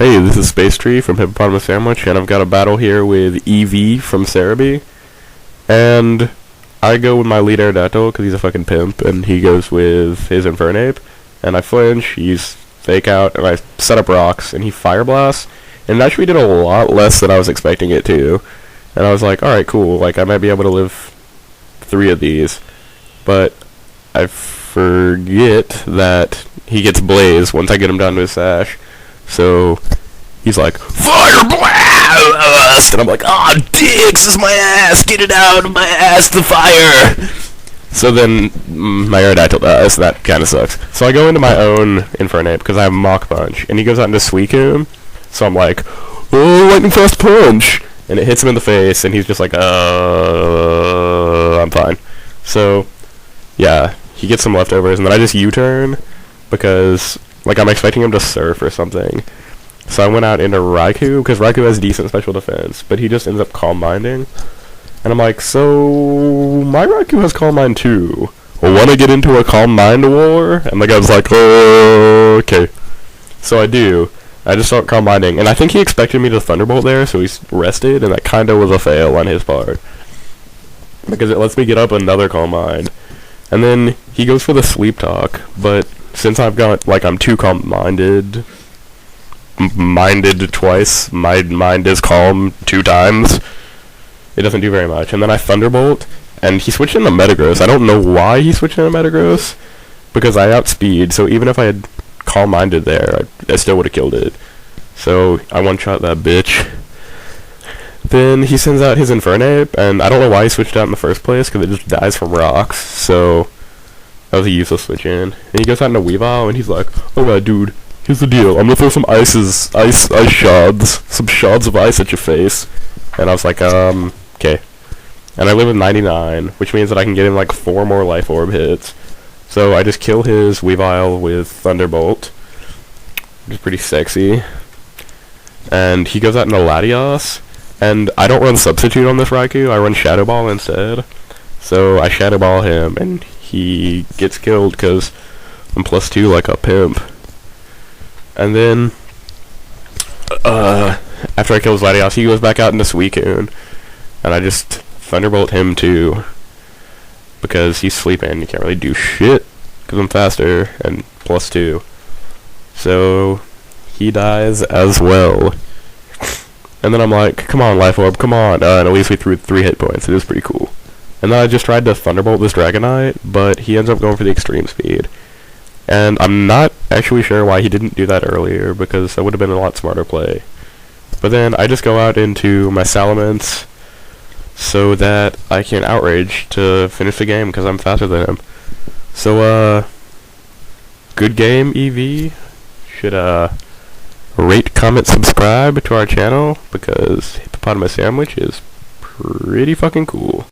Hey, this is Space Tree from Hippopotamussandwich, and I've got a battle here with EV from Cerebi. And I go with my lead Aerodactyl because he's a fucking pimp, and he goes with his Infernape. And I flinch, he's fake out, and I set up rocks, and he fire blasts. And it actually did a lot less than I was expecting it to. And I was like, alright, cool, like I might be able to live 3 of these. But I forget that he gets Blaze once I get him down to his sash. So he's like, fire blast! And I'm like, aw, dicks is my ass! Get it out of my ass, the fire! So then my Aerodactyl dies, so that kinda sucks. So I go into my own Infernape, because I have Mach Punch, and he goes out into Suicune. So I'm like, oh, lightning fast punch! And it hits him in the face, and he's just like, I'm fine. So, yeah, he gets some leftovers, and then I just U-turn, because like, I'm expecting him to surf or something. So I went out into Raikou, because Raikou has decent special defense, but he just ends up Calm Minding. And I'm like, so my Raikou has Calm Mind too. Well, wanna get into a Calm Mind war? And the guy was like, oh, okay. So I do. I just start Calm Minding, and I think he expected me to Thunderbolt there, so he's rested, and that kinda was a fail on his part. Because it lets me get up another Calm Mind. And then he goes for the Sleep Talk, but since I've got, like, I'm too calm-minded twice, my mind is calm 2 times, it doesn't do very much. And then I Thunderbolt, and he switched into Metagross. I don't know why he switched into Metagross, because I outspeed, so even if I had calm-minded there, I still would have killed it. So I one-shot that bitch. Then he sends out his Infernape, and I don't know why he switched out in the first place, because it just dies from rocks, so that was a useless switch in. And he goes out into Weavile, and he's like, oh god, dude, here's the deal. I'm gonna throw some ice shards, some shards of ice at your face. And I was like, okay. And I live with 99, which means that I can get him like 4 more Life Orb hits. So I just kill his Weavile with Thunderbolt, which is pretty sexy. And he goes out into Latios, and I don't run Substitute on this Raikou, I run Shadow Ball instead. So I Shadow Ball him, and he gets killed because I'm +2 like a pimp. And then, after I kill his Latios, he goes back out into Suicune, and I just Thunderbolt him too, because he's sleeping, you can't really do shit, because I'm faster, and +2. So, he dies as well. And then I'm like, come on, Life Orb, come on, and at least we threw 3 hit points, it was pretty cool. And then I just tried to Thunderbolt this Dragonite, but he ends up going for the Extreme Speed. And I'm not actually sure why he didn't do that earlier, because that would have been a lot smarter play. But then I just go out into my Salamence, so that I can Outrage to finish the game, because I'm faster than him. So, good game, EV. Should, rate, comment, subscribe to our channel, because Hippopotamussandwich is pretty fucking cool.